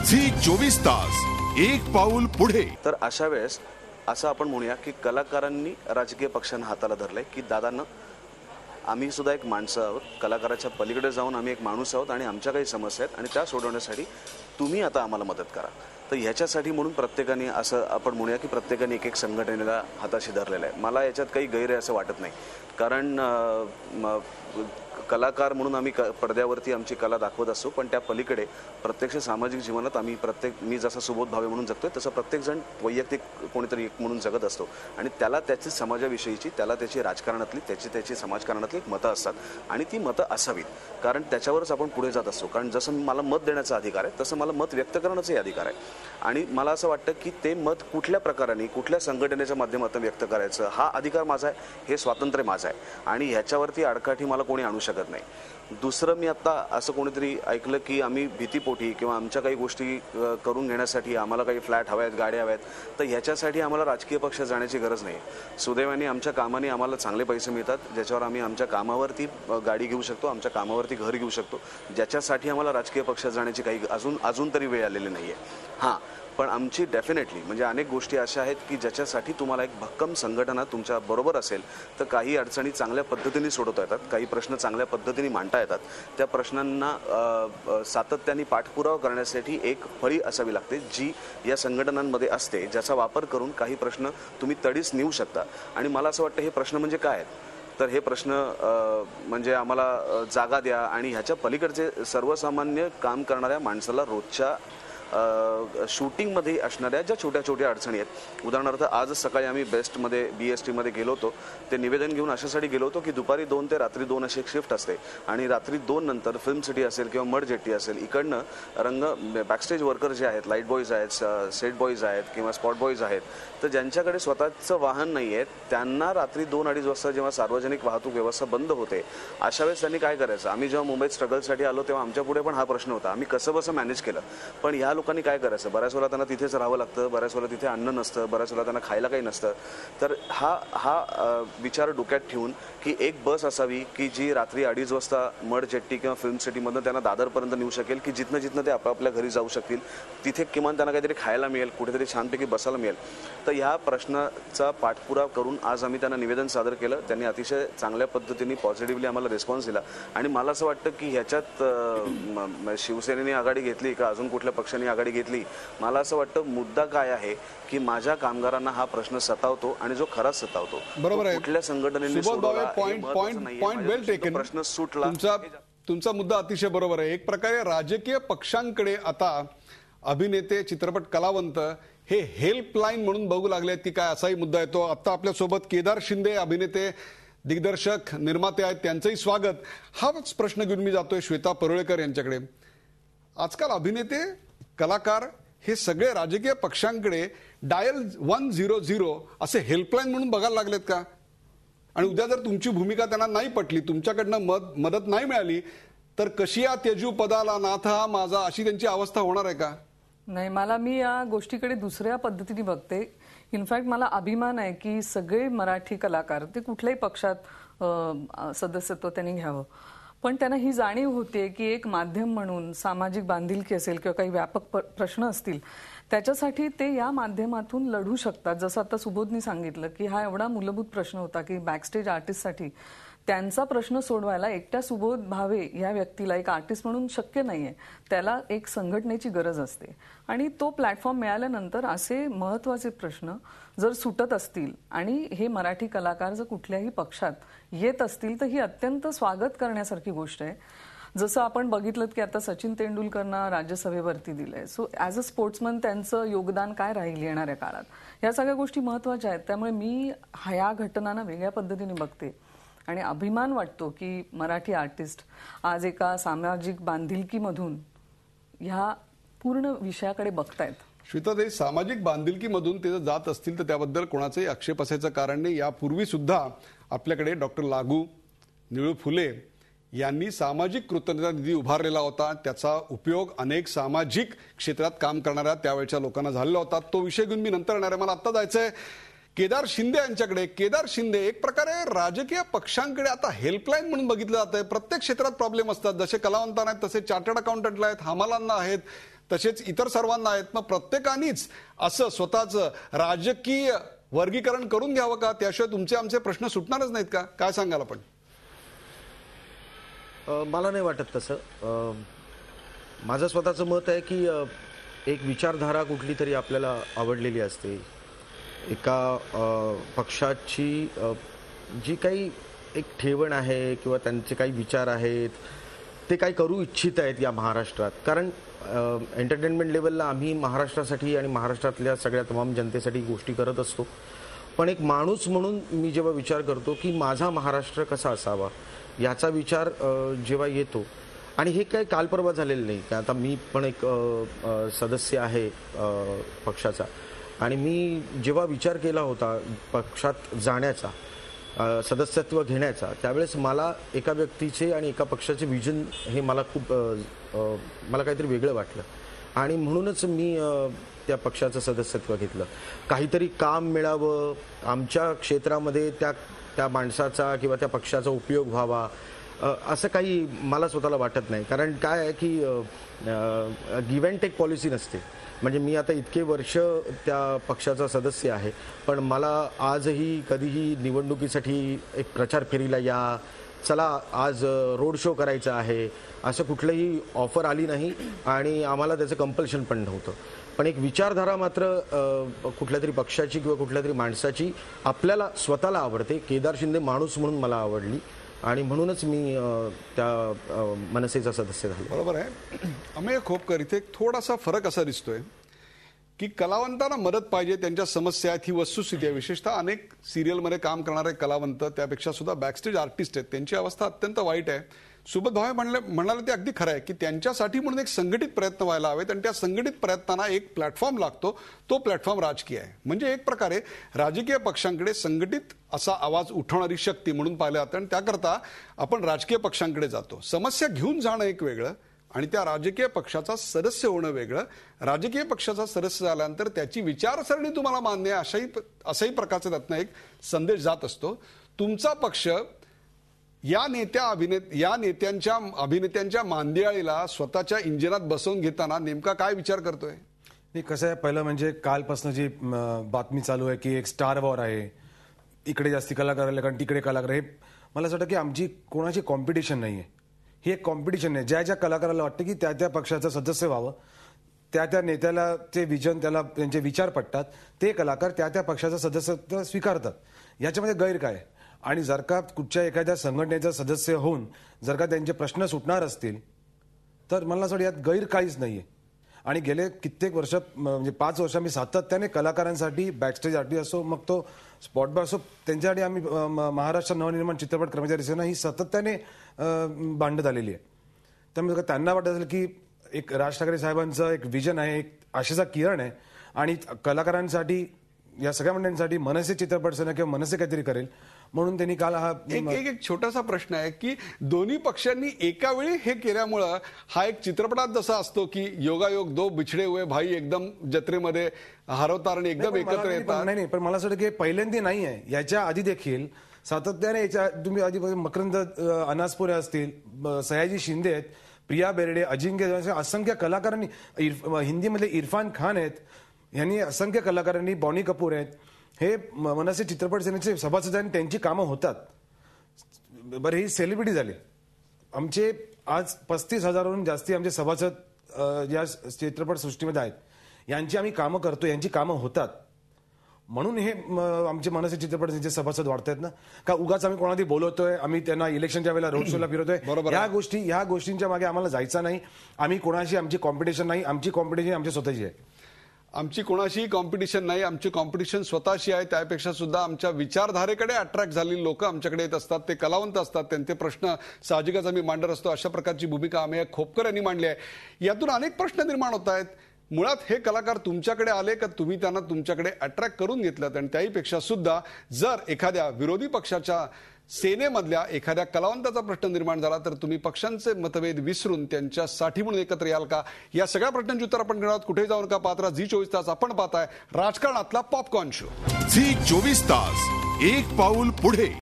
Zee 24 तास एक पाऊल पुढे. तर अशा वेळेस असं आपण म्हणूया की कलाकारांनी राजकीय पक्षांना हाताला धरलंय की दादांना आम्ही सुद्धा एक माणसं आहोत, कलाकाराच्या पलीकडे जाऊन आम्ही एक माणूस आहोत आणि आमच्या काही समस्या आहेत आणि त्या सोडवण्यासाठी तुम्ही आता आम्हाला मदत करा. तर ह्याच्यासाठी म्हणून प्रत्येकाने असं आपण म्हणूया की प्रत्येकाने एक एक संघटनेला हाताशी धरलेलं आहे. मला याच्यात काही गैर आहे असं वाटत नाही, कारण कलाकार म्हणून आम्ही पडद्यावरती आमची कला दाखवत असतो, पण त्या पलीकडे प्रत्यक्ष सामाजिक जीवनात आम्ही मी जसा सुबोध भावे म्हणून जगतोय तसं प्रत्येकजण वैयक्तिक कोणीतरी एक म्हणून जगत असतो आणि त्याला त्याची समाजाविषयीची, त्याला त्याची राजकारणातली, त्याची समाजकारणातली मतं असतात आणि ती मतं असावीत, कारण त्याच्यावरच आपण पुढे जात असतो. कारण जसं मला मत देण्याचा अधिकार आहे तसं मला मत व्यक्त करण्याचाही अधिकार आहे आणि मला असं वाटतं की ते मत कुठल्या प्रकाराने, कुठल्या संघटनेच्या माध्यमातून व्यक्त करायचं हा अधिकार माझा आहे, हे स्वातंत्र्य माझं आहे आणि ह्याच्यावरती आडकाठी मला कोणी आणू शकत नाही. दुसरं, मी आता असं कोणीतरी ऐकलं की आम्ही भीतीपोटी किंवा आमच्या काही गोष्टी करून घेण्यासाठी आम्हाला काही फ्लॅट हव्यात, गाड्या हव्यात, तर ह्याच्यासाठी आम्हाला राजकीय पक्षात जाण्याची गरज नाही. सुदैवाने आमच्या कामाने आम्हाला चांगले पैसे मिळतात, ज्याच्यावर आम्ही आमच्या कामावरती गाडी घेऊ शकतो, आमच्या कामावरती घर घेऊ शकतो, ज्याच्यासाठी आम्हाला राजकीय पक्षात जाण्याची काही अजून तरी वेळ आलेली नाही आहे. हां, पण आमची डेफिनेटली म्हणजे अनेक गोष्टी अशा आहेत की ज्याच्यासाठी तुम्हाला एक भक्कम संघटना तुमच्या बरोबर असेल तर काही अडचणी चांगल्या पद्धतीने सोडवता येतात, काही प्रश्न चांगल्या पद्धतीने मांडता येतात. त्या प्रश्नांना सातत्याने पाठपुरावा करण्यासाठी एक फळी असावी लागते जी या संघटनांमध्ये असते, ज्याचा वापर करून काही प्रश्न तुम्ही तडीस नेऊ शकता. आणि मला असं वाटतं हे प्रश्न म्हणजे काय आहेत, तर हे प्रश्न म्हणजे आम्हाला जागा द्या आणि ह्याच्या पलीकडचे सर्वसामान्य काम करणाऱ्या माणसाला रोजच्या शूटिंगमध्ये असणाऱ्या ज्या छोट्या छोट्या अडचणी आहेत. उदाहरणार्थ आज सकाळी आम्ही बेस्टमध्ये BSTमध्ये गेलो होतो, ते निवेदन घेऊन अशासाठी गेलो होतो की दुपारी 2 ते रात्री 2 अशी एक शिफ्ट असते आणि रात्री 2 नंतर फिल्म सिटी असेल किंवा मड जेट्टी असेल, इकडनं बॅकस्टेज वर्कर जे आहेत, लाईट बॉईज आहेत, सेट बॉईज आहेत किंवा स्पॉट बॉईज आहेत, तर ज्यांच्याकडे स्वतःचं वाहन नाही आहे त्यांना रात्री 2-2:30 वाजता जेव्हा सार्वजनिक वाहतूक व्यवस्था बंद होते अशा वेळेस त्यांनी काय करायचं. आम्ही जेव्हा मुंबईत स्ट्रगलसाठी आलो तेव्हा आमच्या पुढे पण हा प्रश्न होता, आम्ही कसं बसं मॅनेज केलं. पण ह्या लोकांनी काय करायचं, बऱ्याच वेळा त्यांना तिथेच राहावं लागतं, बऱ्याच वेळा तिथे अन्न नसतं, बऱ्याच वेळा त्यांना खायला काही नसतं. तर हा विचार डोक्यात ठेवून की एक बस असावी की जी रात्री 2:30 वाजता मड जेट्टी किंवा फिल्म सिटीमधून त्यांना दादरपर्यंत नेऊ शकेल, की जिथनं ते आपापल्या घरी जाऊ शकतील, तिथे किमान त्यांना काहीतरी खायला मिळेल, कुठेतरी छानपैकी बसायला मिळेल. तर ह्या प्रश्नाचा पाठपुरावा करून आज आम्ही त्यांना निवेदन सादर केलं. त्यांनी अतिशय चांगल्या पद्धतीने पॉझिटिव्हली आम्हाला रिस्पॉन्स दिला आणि मला असं वाटतं की ह्याच्यात शिवसेनेने आघाडी घेतली का अजून कुठल्या पक्षाने आघाडी घेतली, मला असं वाटतं मुद्दा काय आहे की माझ्या कामगारांना हा प्रश्न सतावतो आणि जो खराच सतावतो. बरोबर आहे, कुठल्या संघटनेने पॉइंट वेल टेकन, प्रश्न सुटला. तुमचा मुद्दा अतिशय बरोबर आहे. एक प्रकारे राजकीय पक्षांकडे आता अभिनेते, चित्रपट कलावंत हे हेल्पलाईन म्हणून बघू लागले की काय, असाही मुद्दा येतो. आता आपल्यासोबत केदार शिंदे, अभिनेते, दिग्दर्शक, निर्माते आहेत, त्यांचंही स्वागत. हाच प्रश्न घेऊन मी जातोय श्वेता परुळेकर यांच्याकडे. आजकाल अभिनेते, कलाकार हे सगळे राजकीय पक्षांकडे डायल 100 असे हेल्पलाईन म्हणून बघायला लागलेत का? आणि उद्या जर तुमची भूमिका त्यांना नाही पटली, तुमच्याकडनं मदत नाही मिळाली तर कशी या त्यजू पदाला नाथ हा माझा, अशी त्यांची अवस्था होणार आहे का? नाही, मी या गोष्टीकडे दुसऱ्या पद्धतीने बघते. इनफॅक्ट मला अभिमान आहे की सगळे मराठी कलाकार, ते कुठल्याही पक्षात सदस्यत्व त्यांनी घ्यावं, पण त्यांना ही जाणीव होते की एक माध्यम म्हणून सामाजिक बांधिलकी असेल किंवा काही व्यापक प्रश्न असतील त्याच्यासाठी ते या माध्यमातून लढू शकतात. जसं आता सुबोधनी सांगितलं की हा एवढा मूलभूत प्रश्न होता की बॅकस्टेज आर्टिस्टसाठी त्यांचा प्रश्न सोडवायला एकट्या सुबोध भावे या व्यक्तीला, एक आर्टिस्ट म्हणून शक्य नाहीये, त्याला एक संघटनेची गरज असते. आणि तो प्लॅटफॉर्म मिळाल्यानंतर असे महत्वाचे प्रश्न जर सुटत असतील आणि हे मराठी कलाकार जर कुठल्याही पक्षात येत असतील तर ही अत्यंत स्वागत करण्यासारखी गोष्ट आहे. जसं आपण बघितलं की आता सचिन तेंडुलकरना राज्यसभेवरती दिलंय. सो ॲज अ स्पोर्ट्समन त्यांचं योगदान काय राहील येणाऱ्या काळात, या सगळ्या गोष्टी महत्वाच्या आहेत. त्यामुळे मी ह्या घटनांना वेगळ्या पद्धतीने बघते आणि अभिमान वाटतो की मराठी आर्टिस्ट आज एका सामाजिक बांधिलकीमधून ह्या पूर्ण विषयाकडे बघतायत. श्वेता, सामाजिक बांधिलकीमधून ते जर जात असतील तर त्याबद्दल कोणाचाही आक्षेप असायचं कारण नाही. यापूर्वी सुद्धा आपल्याकडे डॉक्टर लागू, निळू फुले यांनी सामाजिक कृतज्ञता निधी उभारलेला होता. त्याचा उपयोग अनेक सामाजिक क्षेत्रात काम करणाऱ्या त्यावेळच्या लोकांना झालेला होता. तो विषय घेऊन मी नंतर येणार आहे. मला आता जायचंय केदार शिंदे यांच्याकडे. केदार शिंदे, एक प्रकारे राजकीय पक्षांकडे आता हेल्पलाईन म्हणून बघितलं जात आहे. प्रत्येक क्षेत्रात प्रॉब्लेम असतात. जसे कलावंतांना आहेत तसे चार्टर्ड अकाउंटंटला आहेत, हमालांना आहेत, तसेच इतर सर्वांना आहेत. मग प्रत्येकानेच असं स्वतःचं राजकीय वर्गीकरण करून घ्यावं का? त्याशिवाय तुमचे आमचे प्रश्न सुटणारच नाहीत का? काय सांगाल आपण? मला नाही वाटत तसं. माझं स्वतःचं मत आहे की एक विचारधारा कुठली तरी आपल्याला आवडलेली असते. एका पक्षाची जी काही एक ठेवण आहे किंवा त्यांचे काही विचार आहेत, ते काही करू इच्छित आहेत या महाराष्ट्रात. कारण एंटरटेनमेंट लेवलला आम्ही महाराष्ट्रासाठी आणि महाराष्ट्रातल्या सगळ्या तमाम जनतेसाठी गोष्टी करत असतो. पण एक माणूस म्हणून मी जेव्हा विचार करतो की माझा महाराष्ट्र कसा असावा, याचा विचार जेव्हा येतो, आणि हे काही कालपर्वा झालेलं नाही. की आता मी पण एक सदस्य आहे पक्षाचा, आणि मी जेव्हा विचार केला होता पक्षात जाण्याचा, सदस्यत्व घेण्याचा, त्यावेळेस मला एका व्यक्तीचे आणि एका पक्षाचे विजन हे मला खूप मला काहीतरी वेगळं वाटलं, आणि म्हणूनच मी त्या पक्षाचं सदस्यत्व घेतलं. काहीतरी काम मिळावं, आमच्या क्षेत्रामध्ये त्या माणसाचा किंवा त्या पक्षाचा उपयोग व्हावा, असं काही मला स्वतःला वाटत नाही. कारण काय आहे की गिव्ह अँड टेक पॉलिसी नसते. म्हणजे मी आता इतके वर्ष त्या पक्षाचा सदस्य आहे, पण मला आजही कधीही निवडणुकीसाठी एक प्रचार फेरीला या, चला आज रोड शो करायचा आहे, असं कुठलंही ऑफर आली नाही, आणि आम्हाला त्याचं कंपल्शन पण नव्हतं. पण एक विचारधारा मात्र कुठल्या तरी पक्षाची किंवा कुठल्या तरी माणसाची आपल्याला स्वतःला आवडते. केदार शिंदे माणूस म्हणून मला आवडली, आणि म्हणूनच मी त्या मनसेचा सदस्य झालो. बरोबर आहे. अमेय खोपकर, इथे एक थोडासा फरक असा दिसतोय की कलावंतांना मदत पाहिजे, त्यांच्या समस्या आहेत, ही वस्तुस्थिती आहे. विशेषतः अनेक सिरियलमध्ये काम करणारे कलावंत, त्यापेक्षा सुद्धा बॅकस्टेज आर्टिस्ट आहेत, त्यांची अवस्था अत्यंत वाईट आहे. सुबोध भावे म्हणाले ते अगदी खरं आहे की त्यांच्यासाठी म्हणून एक संघटित प्रयत्न व्हायला हवेत, आणि त्या संघटित प्रयत्नांना एक प्लॅटफॉर्म लागतो. तो प्लॅटफॉर्म राजकीय आहे. म्हणजे एक प्रकारे राजकीय पक्षांकडे संघटित असा आवाज उठवणारी शक्ती म्हणून पाहिलं जातं, आणि त्याकरता आपण राजकीय पक्षांकडे जातो. समस्या घेऊन जाणं एक वेगळं, आणि त्या राजकीय पक्षाचा सदस्य होणं वेगळं. राजकीय पक्षाचा सदस्य झाल्यानंतर त्याची विचारसरणी तुम्हाला मान्य आहे अशाही प्रकारचा त्यातनं एक संदेश जात असतो. तुमचा पक्ष या नेत्यांच्या अभिनेत्यांच्या मांदियाळीला स्वतःच्या इंजिनात बसवून घेताना नेमका काय विचार करतोय? नाही, कसं आहे, पहिलं म्हणजे कालपासून जी बातमी चालू आहे की एक स्टार वॉर आहे, इकडे जास्ती कलाकार आले कारण तिकडे कलाकार, हे मला असं वाटतं की आमची कोणाची कॉम्पिटिशन नाही आहे. ही एक कॉम्पिटिशन आहे. ज्या कलाकाराला वाटतं की त्या पक्षाचं सदस्य व्हावं, त्या नेत्याला ते विजन, त्याला त्यांचे विचार पटतात, ते कलाकार त्या पक्षाचं सदस्यत्व स्वीकारतात. याच्यामध्ये गैर काय? आणि जर का कुठच्या एखाद्या संघटनेचा सदस्य होऊन जर का त्यांचे प्रश्न सुटणार असतील तर मला असं वाटतं यात गैर काहीच नाहीये. आणि गेले कित्येक वर्ष, म्हणजे 5 वर्ष मी सातत्याने कलाकारांसाठी, बॅकस्टेज आर्टिस्ट असो, मग तो स्पॉट बॉय असो, त्यांच्यासाठी आम्ही महाराष्ट्र नवनिर्माण चित्रपट कर्मचारी सेना ही सातत्याने भांडत आलेली आहे. त्यामुळे त्यांना वाटत असेल की एक राज ठाकरे साहेबांचं एक विजन आहे, एक आशेचा किरण आहे, आणि कलाकारांसाठी, या सगळ्या मंडळींसाठी मनसे चित्रपट सेना किंवा मनसे काहीतरी करेल म्हणून त्यांनी काल हा एक छोटासा प्रश्न आहे की दोन्ही पक्षांनी एका वेळी हे केल्यामुळं हा एक चित्रपटात जसा असतो की योगायोग दो बिछडे हुए भाई एकदम जत्रेमध्ये हरवतात आणि एकदम एकत्र येतात. नाही, पण मला असं वाटतं की पहिल्यांदा नाही आहे. याच्या आधी देखील सातत्याने तुम्ही आधी मकरंद अनासपुरे असतील, सयाजी शिंदे आहेत, प्रिया बेर्डे, अजिंक्य, असंख्य कलाकारांनी, हिंदीमधले इरफान खान आहेत, यांनी असंख्य कलाकारांनी, बॉनी कपूर आहेत, हे मनसे चित्रपट सेनेचे सभासद आणि त्यांची कामं होतात. बरं, ही सेलिब्रिटी झाली. आमचे आज 35,000हून जास्ती आमचे सभासद या चित्रपट सृष्टीमध्ये आहेत. यांची आम्ही कामं करतो, यांची कामं होतात, म्हणून हे आमचे मनसे चित्रपट सेनेचे सभासद वाढतायत ना. का उगाच आम्ही कोणाला बोलवतोय, आम्ही त्यांना इलेक्शनच्या वेळेला रोड शोला फिरवतोय, ह्या गोष्टींच्या मागे आम्हाला जायचं नाही. आम्ही कोणाशी आमची कॉम्पिटिशन नाही, आमची कॉम्पिटिशन आमची स्वतःची आहे. आमची कोणाशीही कॉम्पिटिशन नाही, आमची कॉम्पिटिशन स्वतःशी आहे. त्यापेक्षा सुद्धा आमच्या विचारधारेकडे अट्रॅक्ट झालेली लोक आमच्याकडे येत असतात, ते कलावंत असतात, त्यांचे प्रश्न साहजिकच आम्ही मांडत असतो. अशा प्रकारची भूमिका अमेय खोपकर यांनी मांडली आहे. यातून अनेक प्रश्न निर्माण होत आहेत. मुळात हे कलाकार तुमच्याकडे आले का तुम्ही त्यांना तुमच्याकडे अट्रॅक्ट करून घेतलं? आणि त्याहीपेक्षा सुद्धा जर एखाद्या विरोधी पक्षाच्या सेनेमधल्या एखाद्या कलावंताचा प्रश्न निर्माण झाला तर तुम्ही पक्षांचे मतभेद विसरून त्यांच्यासाठी म्हणून एकत्र याल का? या सगळ्या प्रश्नांची उत्तर आपण घेणार आहोत. कुठेही जाऊन का पात्रा झी 24 तास आपण पाहताय राजकारणातला पॉपकॉर्न शो झी 24 तास, एक पाऊल पुढे.